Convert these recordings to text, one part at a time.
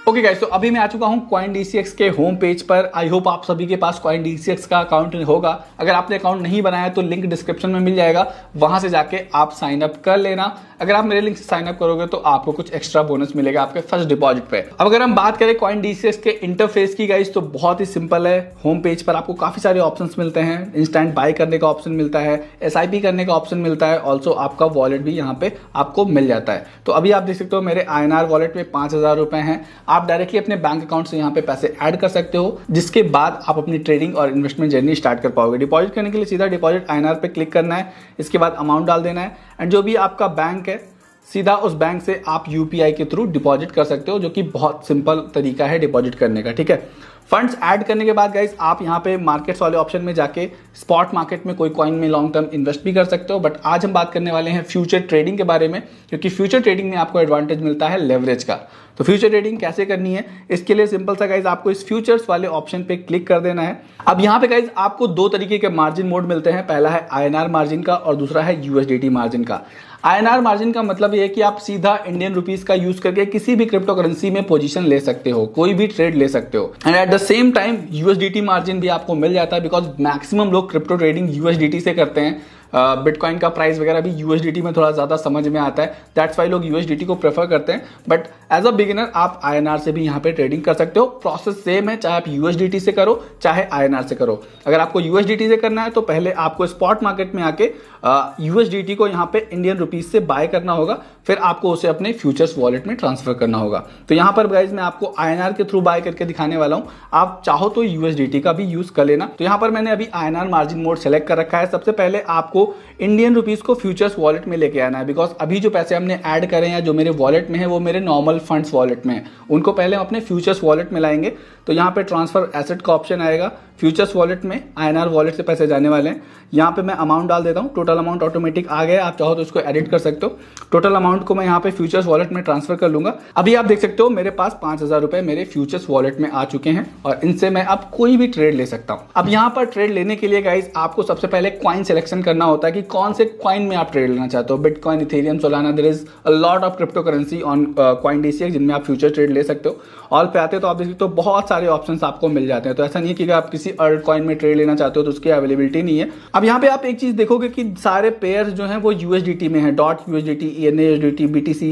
Okay guys, तो अभी मैं आ चुका हूँ CoinDCX के होम पेज पर। आई होप आप सभी के पास CoinDCX का अकाउंट होगा। अगर आपने अकाउंट नहीं बनाया तो लिंक डिस्क्रिप्शन में मिल जाएगा, वहां से जाके आप साइन अप कर लेना। अगर आप मेरे लिंक से साइन अप करोगे तो आपको कुछ एक्स्ट्रा बोनस मिलेगा आपके फर्स्ट डिपॉजिट पे। अब अगर हम बात करें CoinDCX के इंटरफेस की गाइस, तो बहुत ही सिंपल है। होम पेज पर आपको काफी सारे ऑप्शंस मिलते हैं। इंस्टेंट बाय करने का ऑप्शन मिलता है, SIP करने का ऑप्शन मिलता है, ऑल्सो आपका वॉलेट भी यहाँ पे आपको मिल जाता है। तो अभी आप देख सकते हो मेरे INR वॉलेट में 5,000 रुपए हैं। आप डायरेक्टली अपने बैंक अकाउंट से यहाँ पे पैसे ऐड कर सकते हो, जिसके बाद आप अपनी ट्रेडिंग और इन्वेस्टमेंट जर्नी स्टार्ट कर पाओगे। डिपॉजिट करने के लिए सीधा डिपॉजिट INR पे क्लिक करना है, इसके बाद अमाउंट डाल देना है एंड जो भी आपका बैंक है सीधा उस बैंक से आप UPI के थ्रू डिपॉजिट कर सकते हो, जो कि बहुत सिंपल तरीका है डिपॉजिट करने का। ठीक है, फंड्स ऐड करने के बाद गाइस आप यहाँ पे मार्केट्स वाले ऑप्शन में जाके स्पॉट मार्केट में कोई कॉइन में लॉन्ग टर्म इन्वेस्ट भी कर सकते हो। बट आज हम बात करने वाले हैं फ्यूचर ट्रेडिंग के बारे में, क्योंकि फ्यूचर ट्रेडिंग में आपको एडवांटेज मिलता है लेवरेज का। तो फ्यूचर ट्रेडिंग कैसे करनी है, इसके लिए सिंपल सा गाइज आपको इस फ्यूचर्स वाले ऑप्शन पे क्लिक कर देना है। अब यहाँ पे गाइज आपको दो तरीके के मार्जिन मोड मिलते हैं, पहला है INR मार्जिन का और दूसरा है USDT मार्जिन का। INR मार्जिन का मतलब ये है कि आप सीधा इंडियन रुपीस का यूज करके किसी भी क्रिप्टो करेंसी में पोजीशन ले सकते हो, कोई भी ट्रेड ले सकते हो। And at the same time USDT margin भी आपको मिल जाता है, बिकॉज मैक्सिमम लोग क्रिप्टो ट्रेडिंग USDT से करते हैं। बिटकॉइन का प्राइस वगैरह भी USDT में थोड़ा ज्यादा समझ में आता है, दैट्स वाई लोग USDT को प्रेफर करते हैं। बट एज अ बिगिनर आप INR से भी यहाँ पे ट्रेडिंग कर सकते हो। प्रोसेस सेम है, चाहे आप USDT से करो चाहे INR से करो। अगर आपको USDT से करना है तो पहले आपको स्पॉट मार्केट में आके USDT को यहाँ पे इंडियन रुपीज से बाय करना होगा, फिर आपको उसे अपने फ्यूचर्स वॉलेट में ट्रांसफर करना होगा। तो यहाँ पर गाइज मैं आपको INR के थ्रू बाय करके दिखाने वाला हूँ, आप चाहो तो USDT का भी यूज कर लेना। तो यहाँ पर मैंने अभी INR मार्जिन मोड सेलेक्ट कर रखा है। सबसे पहले आपको इंडियन रुपीस को फ्यूचर्स वॉलेट में लेके आना है, बिकॉज अभी जो पैसे हमने ऐड करे हैं जो मेरे वॉलेट में है वो मेरे नॉर्मल फंड्स वॉलेट में है, उनको पहले हम अपने फ्यूचर्स वॉलेट में लाएंगे। तो यहाँ पे ट्रांसफर एसेट का ऑप्शन आएगा, फ्यूचर्स वॉलेट में INR वॉलेट से पैसे जाने वाले हैं। यहाँ पे मैं अमाउंट डाल देता हूँ, टोटल अमाउंट ऑटोमेटिक आ गया, आप चाहो तो इसको एडिट कर सकते हो। टोटल अमाउंट को मैं यहाँ पे फ्यूचर्स वॉलेट में ट्रांसफर कर लूंगा। अभी आप देख सकते हो मेरे पास 5,000 रुपए मेरे फ्यूचर्स वॉलेट में आ चुके हैं और इनसे मैं अब कोई भी ट्रेड ले सकता हूँ। अब यहाँ पर ट्रेड लेने के लिए गाइज आपको सबसे पहले कॉइन सिलेक्शन करना होता है कि कौन से कॉइन में आप ट्रेड लेना चाहते हो। Bitcoin, Ethereum, Solana, there is a lot of crypto currency on CoinDCX जिनमें आप फ्यूचर ट्रेड ले सकते हो। ऑल पे आते हो तो आप देख सकते हो बहुत सारे ऑप्शंस आपको मिल जाते हैं। तो ऐसा नहीं है कि आप किसी अल्ट कॉइन में ट्रेड लेना चाहते हो तो उसकी अवेलेबिलिटी नहीं है। अब यहाँ पे आप एक चीज देखोगे कि सारे पेयर्स जो हैं वो USDT में है, $USDT, ENA USDT, BTC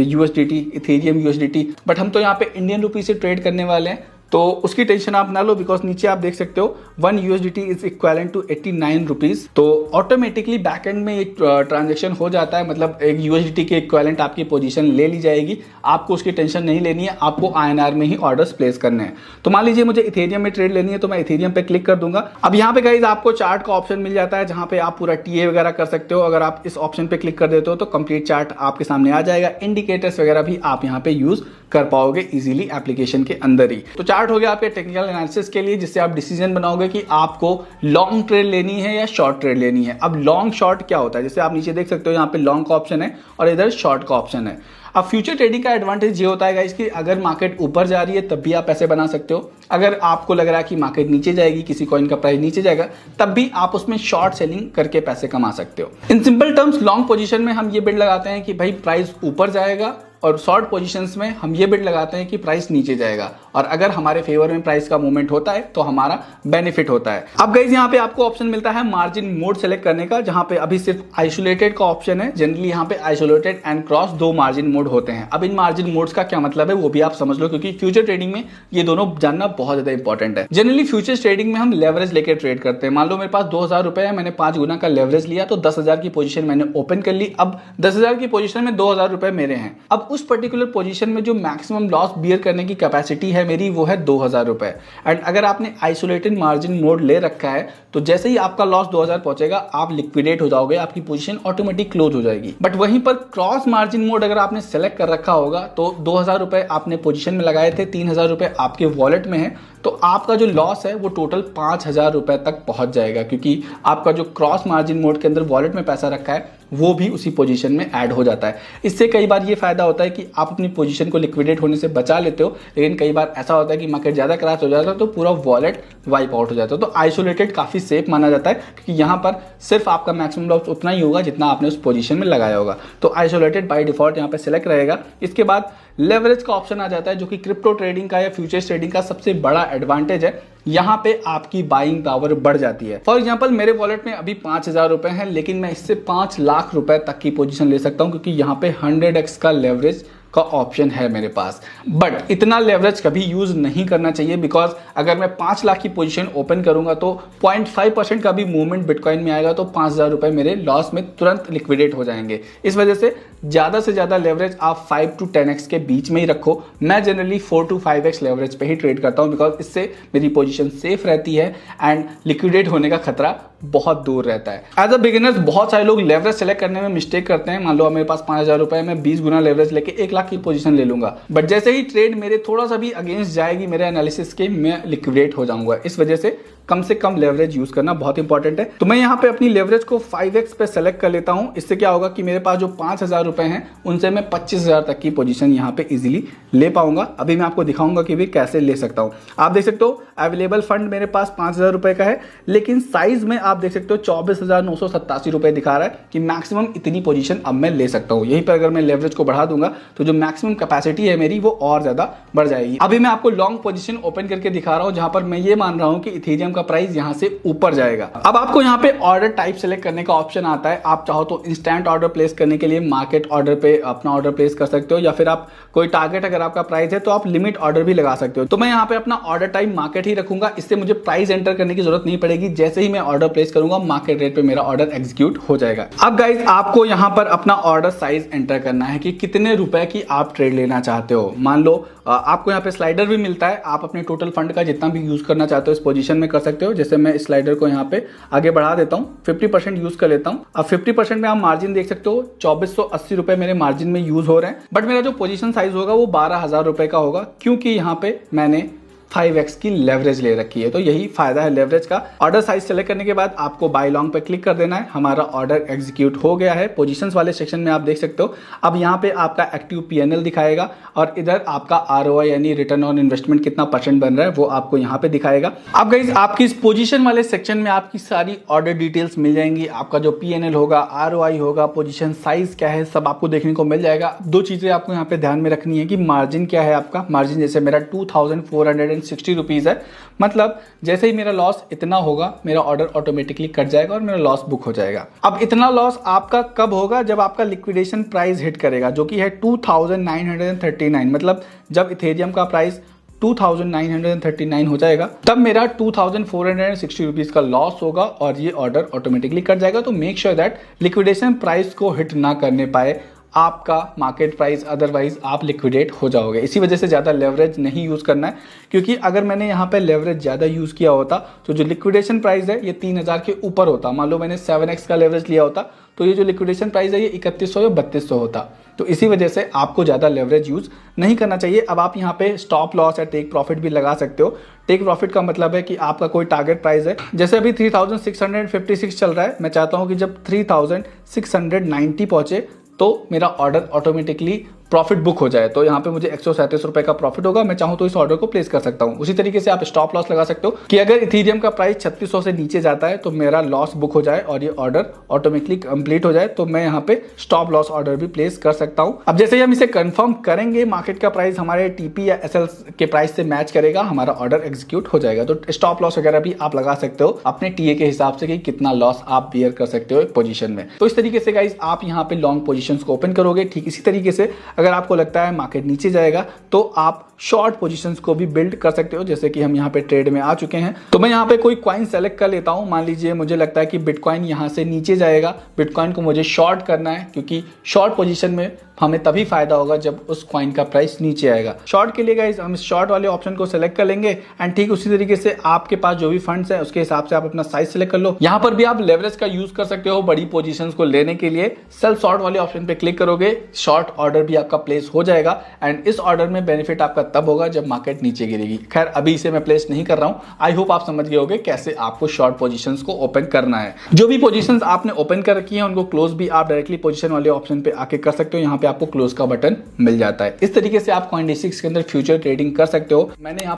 USDT, Ethereum USDT। But हम तो यहाँ पे इंडियन रुपी से ट्रेड करने वाले हैं, तो उसकी टेंशन आप ना लो, बिकॉज नीचे आप देख सकते हो 1 USDT is equivalent to 89 rupees. तो ऑटोमेटिकली बैकएंड में एक ट्रांजेक्शन हो जाता है, मतलब एक USDT के इक्वेलेंट आपकी पोजीशन ले ली जाएगी। आपको उसकी टेंशन नहीं लेनी है, आपको INR में ही ऑर्डर्स प्लेस करने हैं। तो मान लीजिए मुझे इथेरियम में ट्रेड लेनी है तो मैं इथेरियम पे क्लिक कर दूंगा। अब यहाँ पे गाइज आपको चार्ट का ऑप्शन मिल जाता है, जहां पे आप पूरा TA वगैरह कर सकते हो। अगर आप इस ऑप्शन पे क्लिक कर देते हो तो कंप्लीट चार्ट आपके सामने आ जाएगा। इंडिकेटर्स वगैरह भी आप यहाँ पे यूज कर पाओगे इजीली एप्लीकेशन के अंदर ही। तो चार्ट हो गया आपके टेक्निकल एनालिसिस के लिए, जिससे आप डिसीजन बनाओगे कि आपको लॉन्ग ट्रेड लेनी है या शॉर्ट ट्रेड लेनी है। अब लॉन्ग शॉर्ट क्या होता है, जैसे आप नीचे देख सकते हो यहाँ पे लॉन्ग का ऑप्शन है और इधर शॉर्ट का ऑप्शन है। अब फ्यूचर ट्रेडिंग का एडवांटेज ये होता है गाइस कि अगर मार्केट ऊपर जा रही है तब भी आप पैसे बना सकते हो। अगर आपको लग रहा है कि मार्केट नीचे जाएगी, किसी कॉइन का प्राइस नीचे जाएगा, तब भी आप उसमें शॉर्ट सेलिंग करके पैसे कमा सकते हो। In simple terms long position में हम ये बिड लगाते हैं कि भाई प्राइस ऊपर जाएगा, और शॉर्ट पोजीशंस में हम ये बिड लगाते हैं कि प्राइस नीचे जाएगा, और अगर हमारे फेवर में प्राइस का मूवमेंट होता है तो हमारा बेनिफिट होता है। अब गाइस यहाँ पे आपको ऑप्शन मिलता है मार्जिन मोड सेलेक्ट करने का, जहां पे अभी सिर्फ आइसोलेटेड का ऑप्शन है। जनरली यहाँ पे आइसोलेटेड एंड क्रॉस दो मार्जिन मोड होते हैं। अब इन मार्जिन मोड्स का क्या मतलब है वो भी आप समझ लो, क्योंकि फ्यूचर ट्रेडिंग में ये दोनों जानना बहुत ज्यादा इंपॉर्टेंट है। जनरली फ्यूचर ट्रेडिंग में हम लेवरेज लेकर ट्रेड करते हैं। मान लो मेरे पास 2,000 रुपए है, मैंने 5 गुना का लेवरेज लिया तो 10,000 की पोजीशन मैंने ओपन कर ली। अब 10,000 की पोजीशन में 2,000 रुपए मेरे हैं। अब उस पर्टिकुलर पोजीशन में जो मैक्सिमम लॉस बियर करने की कैपेसिटी है मेरी वो है 2,000 रुपए। एंड अगर आपने आइसोलेटेड मार्जिन मोड ले रखा है तो जैसे ही आपका लॉस 2,000 पहुंचेगा आप लिक्विडेट हो जाओगे, आपकी पोजीशन ऑटोमेटिक क्लोज हो जाएगी। बट वहीं पर क्रॉस मार्जिन मोड अगर आपने सेलेक्ट कर रखा होगा तो 2,000 रुपए आपने पोजीशन में लगाए थे, 3,000 रुपए आपके वॉलेट में है, तो आपका जो लॉस है वो टोटल 5,000 रुपए तक पहुंच जाएगा, क्योंकि आपका जो क्रॉस मार्जिन मोड के अंदर वॉलेट में पैसा रखा है वो भी उसी पोजीशन में ऐड हो जाता है। इससे कई बार ये फायदा होता है कि आप अपनी पोजीशन को लिक्विडेट होने से बचा लेते हो, लेकिन कई बार ऐसा होता है कि मार्केट ज़्यादा क्रैश हो जाता है तो पूरा वॉलेट वाइप आउट हो जाता है। तो आइसोलेटेड काफ़ी सेफ माना जाता है क्योंकि यहाँ पर सिर्फ आपका मैक्सिमम लॉस उतना ही होगा जितना आपने उस पोजीशन में लगाया होगा। तो आइसोलेटेड बाय डिफॉल्ट यहाँ पे सिलेक्ट रहेगा। इसके बाद लेवरेज का ऑप्शन आ जाता है जो कि क्रिप्टो ट्रेडिंग का या फ्यूचर्स ट्रेडिंग का सबसे बड़ा एडवांटेज है। यहाँ पे आपकी बाइंग पावर बढ़ जाती है। फॉर एग्जांपल मेरे वॉलेट में अभी 5,000 रुपए हैं, लेकिन मैं इससे 5 लाख रुपए तक की पोजीशन ले सकता हूँ क्योंकि यहाँ पे 100x का लेवरेज का ऑप्शन है मेरे पास। बट इतना लेवरेज कभी यूज नहीं करना चाहिए बिकॉज अगर मैं 5 लाख की पोजीशन ओपन करूंगा तो 0.5% का भी मूवमेंट बिटकॉइन में आएगा तो 5,000 रुपए मेरे लॉस में तुरंत लिक्विडेट हो जाएंगे। इस वजह से ज्यादा से ज्यादा लेवरेज आप 5 to 10x के बीच में ही रखो। मैं जनरली 4 to 5x लेवरेज पे ही ट्रेड करता हूं बिकॉज इससे मेरी पोजीशन सेफ रहती है एंड लिक्विडेट होने का खतरा बहुत दूर रहता है। एज अ बिगिनर्स बहुत सारे लोग लेवरेज सेलेक्ट करने में मिस्टेक करते हैं। मान लो मेरे पास 5,000 रुपए, मैं 20 गुना लेवरेज लेके 1 लाख की पोजीशन ले लूंगा, बट जैसे ही ट्रेड मेरे थोड़ा सा भी अगेंस्ट जाएगी मेरे एनालिसिस के, मैं लिक्विडेट हो जाऊंगा। इस वजह से कम लेवरेज यूज करना बहुत इंपॉर्टेंट है। तो मैं यहाँ पे अपनी लेवरेज को 5x पे सेलेक्ट कर लेता हूँ। इससे क्या होगा कि मेरे पास जो 5,000 रुपए हैं उनसे मैं 25,000 तक की पोजीशन यहाँ पे इजीली ले पाऊंगा। अभी मैं आपको दिखाऊंगा कि भी कैसे ले सकता हूँ। आप देख सकते हो अवेलेबल फंड मेरे पास 5,000 रुपए का है, लेकिन साइज में आप देख सकते हो 24,987 रुपए दिखा रहा है कि मैक्सिमम इतनी पोजीशन अब मैं ले सकता हूँ। यहीं पर अगर मैं लेवरेज को बढ़ा दूंगा तो जो मैक्सिमम कैपेसिटी है मेरी वो और ज्यादा बढ़ जाएगी। अभी मैं आपको लॉन्ग पोजीशन ओपन करके दिखा रहा हूँ जहां पर मैं ये मान रहा हूँ कि इथेरियम का प्राइस यहां से ऊपर जाएगा। अब आपको यहां पे ऑर्डर टाइप सेलेक्ट करने का ऑप्शन आता है। आप चाहो तो इंस्टेंट ऑर्डर प्लेस करने के लिए मार्केट ऑर्डर पे अपना ऑर्डर प्लेस कर सकते हो, या फिर आप कोई टारगेट अगर आपका प्राइस है तो आप लिमिट ऑर्डर भी लगा सकते हो। तो मैं यहां पे अपना ऑर्डर टाइप मार्केट ही रखूंगा। इससे मुझे प्राइस एंटर करने की जरूरत नहीं पड़ेगी। जैसे ही मैं ऑर्डर प्लेस करूंगा मार्केट रेट पे मेरा ऑर्डर एग्जीक्यूट हो जाएगा। अब गाइज आपको यहां पर अपना ऑर्डर साइज एंटर करना है कि कितने रुपए की आप ट्रेड लेना चाहते हो। मान लो आपको यहाँ पे स्लाइडर भी मिलता है। आप अपने टोटल फंड का जितना भी यूज करना चाहते हो इस पोजीशन में कर सकते हो। जैसे मैं इस स्लाइडर को यहाँ पे आगे बढ़ा देता हूँ, 50% यूज कर लेता हूँ। अब 50% में आप मार्जिन देख सकते हो, 2480 रुपए मेरे मार्जिन में यूज हो रहे हैं। बट मेरा जो पोजीशन साइज होगा वो 12,000 रुपए का होगा क्योंकि यहाँ पे मैंने 5x की लेवरेज ले रखी है। तो यही फायदा है लेवरेज का। ऑर्डर साइज सेलेक्ट करने के बाद आपको बाय लॉन्ग पे क्लिक कर देना है। हमारा ऑर्डर एग्जीक्यूट हो गया है। पोजीशंस वाले सेक्शन में आप देख सकते हो। अब यहाँ पे आपका एक्टिव पीएनएल दिखाएगा और इधर आपका आरओआई यानी रिटर्न ऑन इन्वेस्टमेंट कितना % बन रहा है वो आपको यहाँ पे दिखाएगा। अब गाइस आपकी इस पोजीशन वाले सेक्शन में आपकी सारी ऑर्डर डिटेल्स मिल जाएंगी। आपका जो पीएनएल होगा, आरओआई होगा, पोजीशन साइज क्या है, सब आपको देखने को मिल जाएगा। दो चीजें आपको यहाँ पे ध्यान में रखनी है कि मार्जिन क्या है आपका। मार्जिन जैसे मेरा 2,460 रुपीज है, मतलब जैसे ही मेरा लॉस इतना होगा मेरा ऑर्डर ऑटोमेटिकली कट जाएगा और मेरा लॉस बुक हो जाएगा। अब इतना लॉस आपका कब होगा? जब आपका लिक्विडेशन प्राइस हिट करेगा जो कि है 2,939। मतलब जब इथेरियम का प्राइस 2,939 हो जाएगा तब मेरा 2,460 रुपीज का लॉस होगा और ये ऑर्डर ऑटोमेटिकली कट जाएगा। तो make sure that liquidation price को हिट ना करने पाए आपका मार्केट प्राइस, अदरवाइज आप लिक्विडेट हो जाओगे। इसी वजह से ज़्यादा लेवरेज नहीं यूज़ करना है क्योंकि अगर मैंने यहाँ पे लेवरेज ज़्यादा यूज़ किया होता तो जो लिक्विडेशन प्राइस है ये 3,000 के ऊपर होता। मान लो मैंने 7x का लेवरेज लिया होता तो ये जो लिक्विडेशन प्राइस है ये 3100 या 3200 होता। तो इसी वजह से आपको ज़्यादा लेवरेज यूज़ नहीं करना चाहिए। अब आप यहाँ पे स्टॉप लॉस या टेक प्रॉफिट भी लगा सकते हो। टेक प्रॉफिट का मतलब है कि आपका कोई टारगेट प्राइस है, जैसे अभी 3,656 चल रहा है, मैं चाहता हूँ कि जब 3,690 पहुँचे तो मेरा ऑर्डर ऑटोमेटिकली प्रॉफिट बुक हो जाए। तो यहाँ पे मुझे 137 रुपए का प्रॉफिट होगा। मैं चाहूँ तो इस ऑर्डर को प्लेस कर सकता हूँ। उसी तरीके से आप स्टॉप लॉस लगा सकते हो कि अगर इथेरियम का प्राइस 3600 से नीचे जाता है तो मेरा लॉस बुक हो जाए और ये ऑर्डर ऑटोमेटिकली कंप्लीट हो जाए, तो मैं यहाँ पे स्टॉप लॉस ऑर्डर भी प्लेस कर सकता हूँ। अब जैसे ही हम इसे कंफर्म करेंगे मार्केट का प्राइस हमारे टीपी या एसएल के प्राइस से मैच करेगा, हमारा ऑर्डर एग्जीक्यूट हो जाएगा। तो स्टॉप लॉस वगैरह भी आप लगा सकते हो अपने टीए के हिसाब से कि कितना लॉस आप बियर कर सकते हो एक पोजीशन में। तो इस तरीके से गाइस आप यहाँ पे लॉन्ग पोजीशंस को ओपन करोगे। ठीक इसी तरीके से अगर आपको लगता है मार्केट नीचे जाएगा तो आप शॉर्ट पोजीशंस को भी बिल्ड कर सकते हो। जैसे कि हम यहाँ पे ट्रेड में आ चुके हैं तो मैं यहाँ पे कोई कॉइन सेलेक्ट कर लेता हूँ। मान लीजिए मुझे लगता है कि बिटकॉइन यहाँ से नीचे जाएगा, बिटकॉइन को मुझे शॉर्ट करना है क्योंकि शॉर्ट पोजीशन में हमें तभी फायदा होगा जब उस कॉइन का प्राइस नीचे आएगा। शॉर्ट के लिए गाइस हम शॉर्ट वाले ऑप्शन को सेलेक्ट कर लेंगे एंड ठीक उसी तरीके से आपके पास जो भी फंड्स है उसके हिसाब से आप अपना साइज सेलेक्ट कर लो। यहाँ पर भी आप लेवरेज का यूज कर सकते हो बड़ी पोजीशंस को लेने के लिए। सेल शॉर्ट वाले ऑप्शन पे क्लिक करोगे, शॉर्ट ऑर्डर भी आपका प्लेस हो जाएगा एंड इस ऑर्डर में बेनिफिट आपका तब होगा जब मार्केट नीचे गिरेगी। खैर अभी इसे मैं प्लेस नहीं कर रहा हूं। आई होप आप समझ गए होंगे कैसे आपको शॉर्ट पोजीशंस को ओपन करना है। जो भी पोजीशंस आपने ओपन कर रखी हैं उनको क्लोज भी आप डायरेक्टली पोजीशन वाले ऑप्शन पे आके कर सकते हो। यहाँ पे आपको क्लोज का बटन मिल जाता है। इस तरीके से आप CoinDCX के अंदर फ्यूचर ट्रेडिंग कर सकते हो। मैंने यहाँ